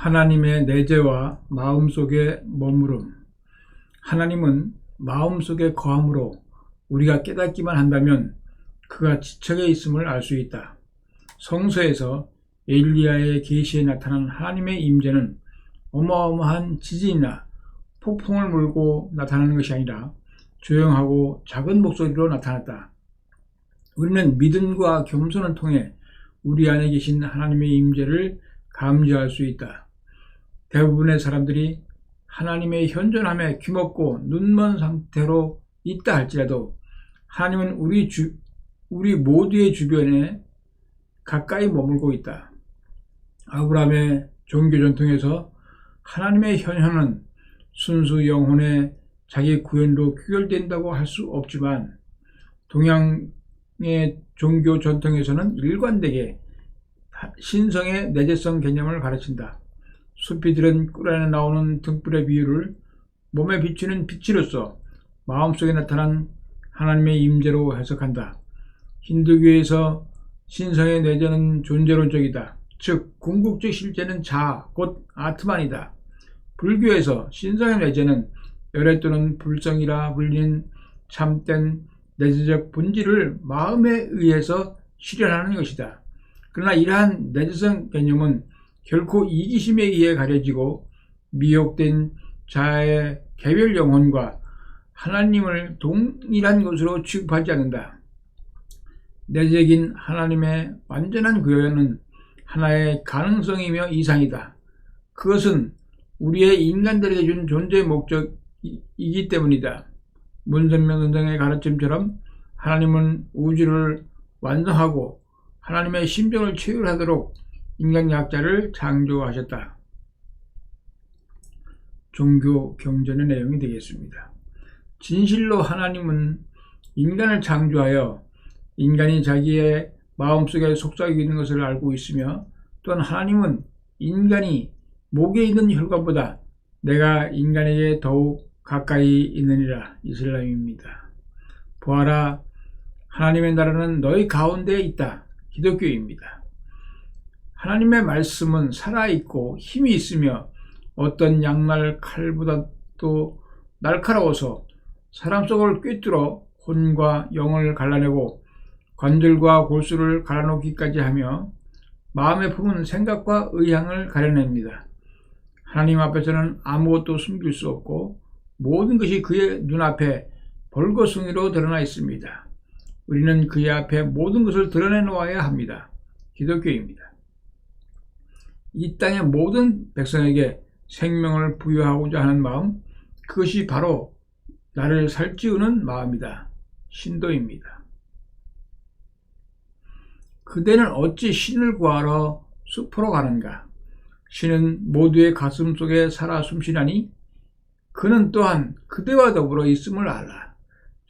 하나님의 내재와 마음속에 머무름. 하나님은 마음속에 거함으로 우리가 깨닫기만 한다면 그가 지척에 있음을 알 수 있다. 성서에서 엘리야의 계시에 나타난 하나님의 임재는 어마어마한 지진이나 폭풍을 몰고 나타나는 것이 아니라 조용하고 작은 목소리로 나타났다. 우리는 믿음과 겸손을 통해 우리 안에 계신 하나님의 임재를 감지할 수 있다. 대부분의 사람들이 하나님의 현존함에 귀먹고 눈먼 상태로 있다 할지라도 하나님은 우리 모두의 주변에 가까이 머물고 있다. 아브라함의 종교 전통에서 하나님의 현현은 순수 영혼의 자기 구현으로 귀결된다고 할 수 없지만 동양의 종교 전통에서는 일관되게 신성의 내재성 개념을 가르친다. 수피들은 꿀 안에 나오는 등불의 비유를 몸에 비추는 빛으로서 마음속에 나타난 하나님의 임재로 해석한다. 힌두교에서 신성의 내재는 존재론적이다. 즉 궁극적 실제는 자아, 곧 아트만이다. 불교에서 신성의 내재는 열애 또는 불성이라 불리는 참된 내재적 본질을 마음에 의해서 실현하는 것이다. 그러나 이러한 내재성 개념은 결코 이기심에 의해 가려지고 미혹된 자아의 개별 영혼과 하나님을 동일한 것으로 취급하지 않는다. 내재적인 하나님의 완전한 구현은 하나의 가능성이며 이상이다. 그것은 우리의 인간들에게 준 존재의 목적이기 때문이다. 문선명선생의 가르침처럼 하나님은 우주를 완성하고 하나님의 심정을 체휼하도록 인간학자를 창조하셨다. 종교 경전의 내용이 되겠습니다. 진실로 하나님은 인간을 창조하여 인간이 자기의 마음속에 속삭이고 있는 것을 알고 있으며 또한 하나님은 인간이 목에 있는 혈관보다 내가 인간에게 더욱 가까이 있느니라. 이슬람입니다. 보아라, 하나님의 나라는 너희 가운데에 있다. 기독교입니다. 하나님의 말씀은 살아있고 힘이 있으며 어떤 양날 칼보다도 날카로워서 사람 속을 꿰뚫어 혼과 영을 갈라내고 관절과 골수를 갈라놓기까지 하며 마음에 품은 생각과 의향을 가려냅니다. 하나님 앞에서는 아무것도 숨길 수 없고 모든 것이 그의 눈앞에 벌거숭이로 드러나 있습니다. 우리는 그의 앞에 모든 것을 드러내놓아야 합니다. 기독교입니다. 이 땅의 모든 백성에게 생명을 부여하고자 하는 마음, 그것이 바로 나를 살찌우는 마음이다. 신도입니다. 그대는 어찌 신을 구하러 숲으로 가는가? 신은 모두의 가슴 속에 살아 숨쉬나니 그는 또한 그대와 더불어 있음을 알라.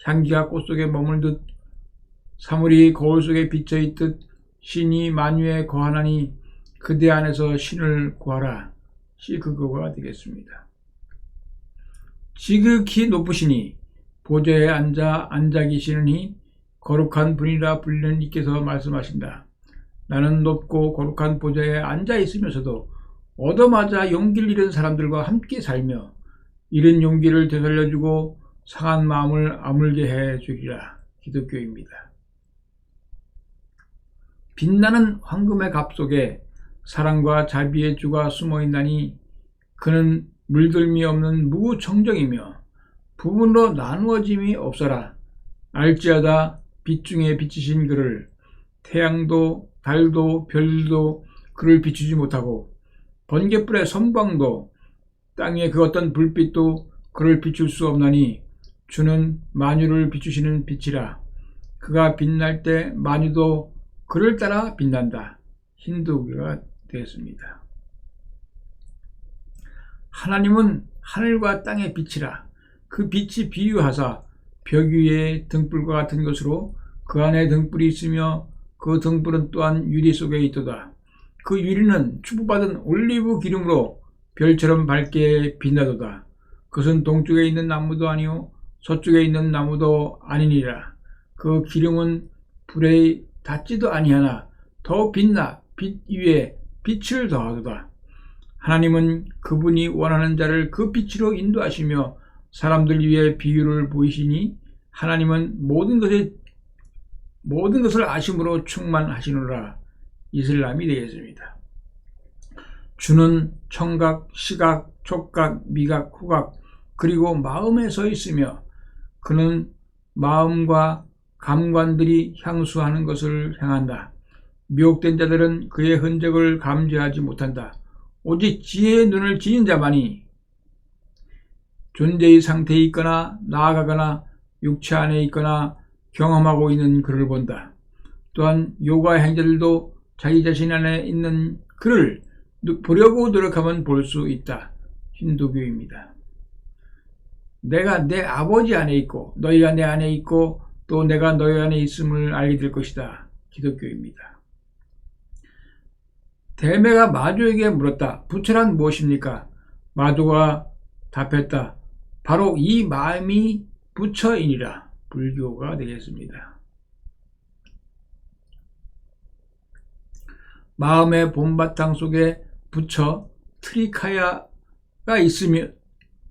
향기가 꽃 속에 머물듯 사물이 거울 속에 비쳐있듯 신이 만유에 거하나니 그대 안에서 신을 구하라. 그거가 되겠습니다. 지극히 높으시니 보좌에 앉아 계시느니 거룩한 분이라 불리는 이께서 말씀하신다. 나는 높고 거룩한 보좌에 앉아 있으면서도 얻어맞아 용기를 잃은 사람들과 함께 살며 잃은 용기를 되살려주고 상한 마음을 아물게 해주리라. 기독교입니다. 빛나는 황금의 갑 속에 사랑과 자비의 주가 숨어있나니 그는 물들미 없는 무청정이며 부분으로 나누어짐이 없어라. 알지어다 빛 중에 비치신 그를 태양도 달도 별도 그를 비추지 못하고 번갯불의 선광도 땅의 그 어떤 불빛도 그를 비출 수 없나니 주는 만유를 비추시는 빛이라. 그가 빛날 때 만유도 그를 따라 빛난다. 힌두교가 되었습니다. 하나님은 하늘과 땅의 빛이라. 그 빛이 비유하사 벽 위에 등불과 같은 것으로 그 안에 등불이 있으며 그 등불은 또한 유리 속에 있도다. 그 유리는 축복받은 올리브 기름으로 별처럼 밝게 빛나도다. 그것은 동쪽에 있는 나무도 아니요 서쪽에 있는 나무도 아니니라. 그 기름은 불에 닿지도 아니하나 더 빛나 빛 위에 빛을 더하도다. 하나님은 그분이 원하는 자를 그 빛으로 인도하시며 사람들 위해 비유를 보이시니 하나님은 모든 것을 아심으로 충만하시노라. 이슬람이 되겠습니다. 주는 청각, 시각, 촉각, 미각, 후각 그리고 마음에 서 있으며 그는 마음과 감관들이 향수하는 것을 향한다. 미혹된 자들은 그의 흔적을 감지하지 못한다. 오직 지혜의 눈을 지닌 자만이 존재의 상태에 있거나 나아가거나 육체 안에 있거나 경험하고 있는 그를 본다. 또한 요가 행자들도 자기 자신 안에 있는 그를 보려고 노력하면 볼 수 있다. 힌두교입니다. 내가 내 아버지 안에 있고 너희가 내 안에 있고 또 내가 너희 안에 있음을 알게 될 것이다. 기독교입니다. 대매가 마조에게 물었다. 부처란 무엇입니까? 마조가 답했다. 바로 이 마음이 부처이니라. 불교가 되겠습니다. 마음의 본바탕 속에 부처 트리카야가 있으며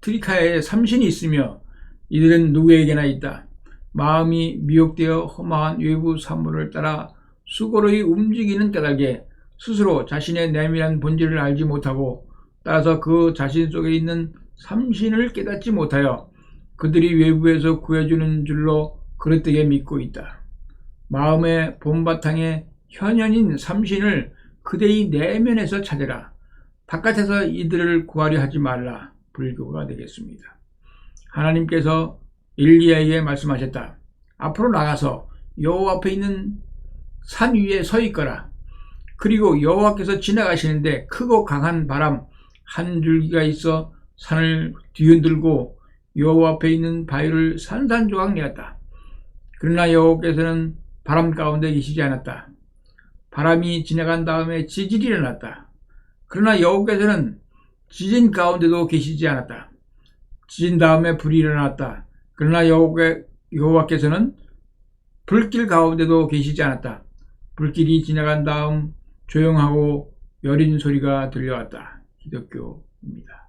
트리카야의 삼신이 있으며 이들은 누구에게나 있다. 마음이 미혹되어 험한 외부 사물을 따라 수고로이 움직이는 까닭에 스스로 자신의 내면한 본질을 알지 못하고 따라서 그 자신 속에 있는 삼신을 깨닫지 못하여 그들이 외부에서 구해주는 줄로 그릇되게 믿고 있다. 마음의 본바탕에 현현인 삼신을 그대의 내면에서 찾으라. 바깥에서 이들을 구하려 하지 말라. 불교가 되겠습니다. 하나님께서 엘리야에게 말씀하셨다. 앞으로 나가서 여호와 앞에 있는 산 위에 서 있거라. 그리고 여호와께서 지나가시는데 크고 강한 바람 한 줄기가 있어 산을 뒤흔들고 여호와 앞에 있는 바위를 산산조각 내었다. 그러나 여호와께서는 바람 가운데 계시지 않았다. 바람이 지나간 다음에 지진이 일어났다. 그러나 여호와께서는 지진 가운데도 계시지 않았다. 지진 다음에 불이 일어났다. 그러나 여호와께서는 불길 가운데도 계시지 않았다. 불길이 지나간 다음 조용하고 여린 소리가 들려왔다. 기독교입니다.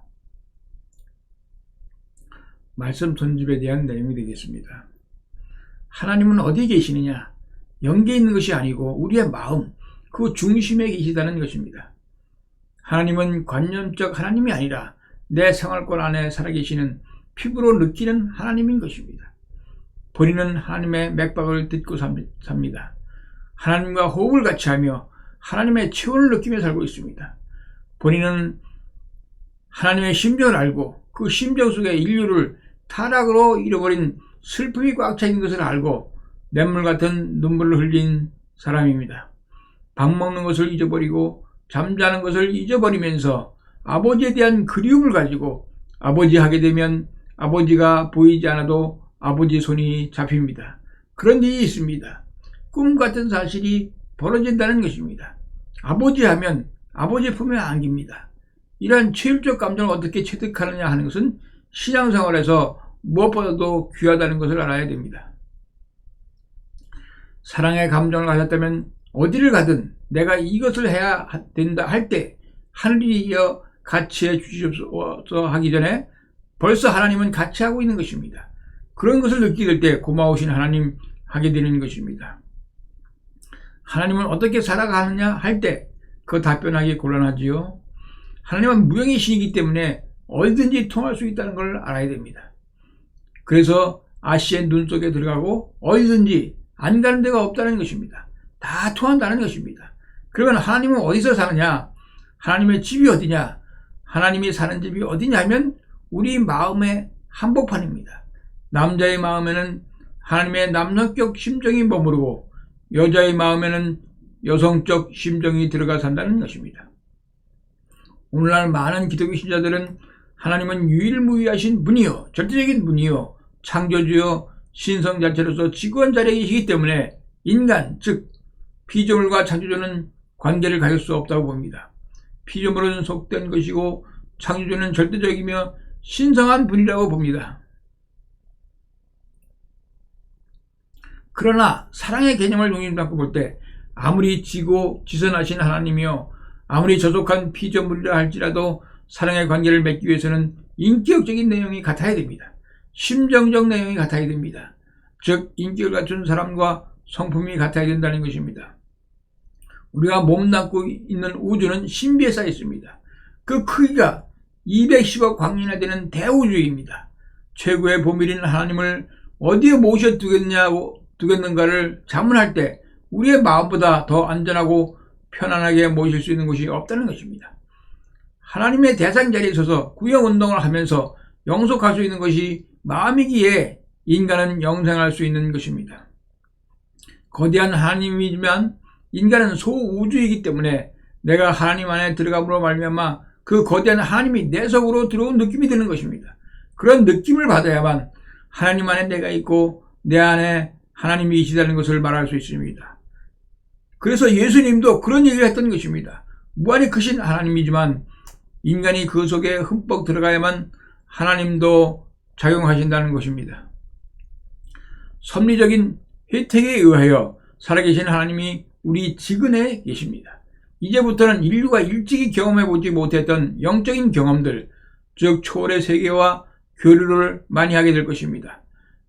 말씀 전집에 대한 내용이 되겠습니다. 하나님은 어디 계시느냐? 영계에 있는 것이 아니고 우리의 마음, 그 중심에 계시다는 것입니다. 하나님은 관념적 하나님이 아니라 내 생활권 안에 살아계시는 피부로 느끼는 하나님인 것입니다. 본인은 하나님의 맥박을 듣고 삽니다. 하나님과 호흡을 같이 하며 하나님의 체온을 느끼며 살고 있습니다. 본인은 하나님의 심정을 알고 그 심정 속에 인류를 타락으로 잃어버린 슬픔이 꽉 차 있는 것을 알고 냇물 같은 눈물을 흘린 사람입니다. 밥 먹는 것을 잊어버리고 잠자는 것을 잊어버리면서 아버지에 대한 그리움을 가지고 아버지 하게 되면 아버지가 보이지 않아도 아버지 손이 잡힙니다. 그런 일이 있습니다. 꿈 같은 사실이 벌어진다는 것입니다. 아버지 하면 아버지 품에 안깁니다. 이러한 체질적 감정을 어떻게 체득하느냐 하는 것은 신앙생활에서 무엇보다도 귀하다는 것을 알아야 됩니다. 사랑의 감정을 가졌다면 어디를 가든 내가 이것을 해야 된다 할 때 하늘이 이어 같이 해 주시옵소서 하기 전에 벌써 하나님은 같이 하고 있는 것입니다. 그런 것을 느끼게 될 때 고마우신 하나님 하게 되는 것입니다. 하나님은 어떻게 살아가느냐 할 때 그 답변하기 곤란하지요. 하나님은 무형이시기 때문에 어디든지 통할 수 있다는 걸 알아야 됩니다. 그래서 아시의 눈 속에 들어가고 어디든지 안 가는 데가 없다는 것입니다. 다 통한다는 것입니다. 그러면 하나님은 어디서 사느냐? 하나님의 집이 어디냐? 하나님이 사는 집이 어디냐 하면 우리 마음의 한복판입니다. 남자의 마음에는 하나님의 남성적 심정이 머무르고 여자의 마음에는 여성적 심정이 들어가 산다는 것입니다. 오늘날 많은 기독교 신자들은 하나님은 유일무이하신 분이요 절대적인 분이요 창조주요 신성자체로서 지구원 자리에 계시기 때문에 인간 즉 피조물과 창조주는 관계를 가질 수 없다고 봅니다. 피조물은 속된 것이고 창조주는 절대적이며 신성한 분이라고 봅니다. 그러나 사랑의 개념을 용인받고 볼 때 아무리 지고 지선하신 하나님이요 아무리 저속한 피조물이라 할지라도 사랑의 관계를 맺기 위해서는 인격적인 내용이 같아야 됩니다. 심정적 내용이 같아야 됩니다. 즉 인격을 갖춘 사람과 성품이 같아야 된다는 것입니다. 우리가 몸담고 있는 우주는 신비에 쌓여 있습니다. 그 크기가 210억 광년이나 되는 대우주입니다. 최고의 보밀인 하나님을 어디에 모셔 두겠는가를 자문할 때 우리의 마음보다 더 안전하고 편안하게 모실 수 있는 곳이 없다는 것입니다. 하나님의 대상 자리에 서서 구형운동을 하면서 영속할 수 있는 것이 마음이기에 인간은 영생할 수 있는 것입니다. 거대한 하나님이지만 인간은 소우주이기 때문에 내가 하나님 안에 들어감으로 말미암아 그 거대한 하나님이 내 속으로 들어온 느낌이 드는 것입니다. 그런 느낌을 받아야만 하나님 안에 내가 있고 내 안에 하나님이 계시다는 것을 말할 수 있습니다. 그래서 예수님도 그런 얘기를 했던 것입니다. 무한히 크신 하나님이지만 인간이 그 속에 흠뻑 들어가야만 하나님도 작용하신다는 것입니다. 섭리적인 혜택에 의하여 살아계신 하나님이 우리 지근에 계십니다. 이제부터는 인류가 일찍이 경험해보지 못했던 영적인 경험들, 즉 초월의 세계와 교류를 많이 하게 될 것입니다.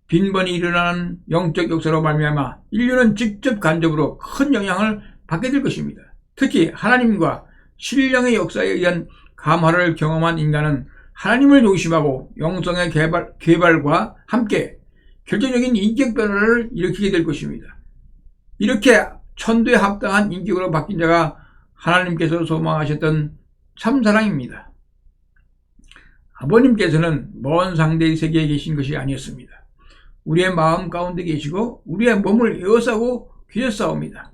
빈번히 일어나는 영적 역사로 말미암아 인류는 직접 간접으로 큰 영향을 받게 될 것입니다. 특히 하나님과 신령의 역사에 의한 감화를 경험한 인간은 하나님을 조심하고 영성의 개발과 함께 결정적인 인격 변화를 일으키게 될 것입니다. 이렇게 천도에 합당한 인격으로 바뀐 자가 하나님께서 소망하셨던 참사랑입니다. 아버님께서는 먼 상대의 세계에 계신 것이 아니었습니다. 우리의 마음 가운데 계시고 우리의 몸을 에워싸고 계셨사옵니다.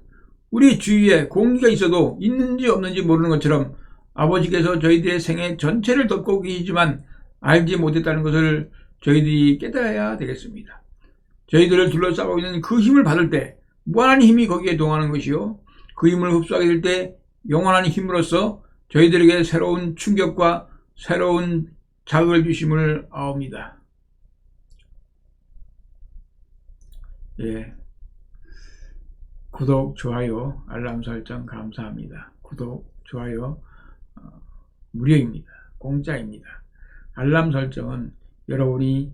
우리 주위에 공기가 있어도 있는지 없는지 모르는 것처럼 아버지께서 저희들의 생애 전체를 덮고 계시지만 알지 못했다는 것을 저희들이 깨달아야 되겠습니다. 저희들을 둘러싸고 있는 그 힘을 받을 때 무한한 힘이 거기에 동하는 것이요, 그 힘을 흡수하게 될 때 영원한 힘으로써 저희들에게 새로운 충격과 새로운 자극을 주심을 아옵니다. 예, 구독, 좋아요, 알람 설정 감사합니다. 구독, 좋아요 무료입니다. 공짜입니다. 알람 설정은 여러분이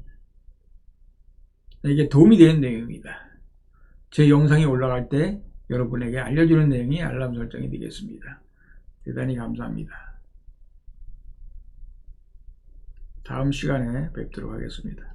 에게 도움이 되는 내용입니다. 제 영상이 올라갈 때 여러분에게 알려주는 내용이 알람 설정이 되겠습니다. 대단히 감사합니다. 다음 시간에 뵙도록 하겠습니다.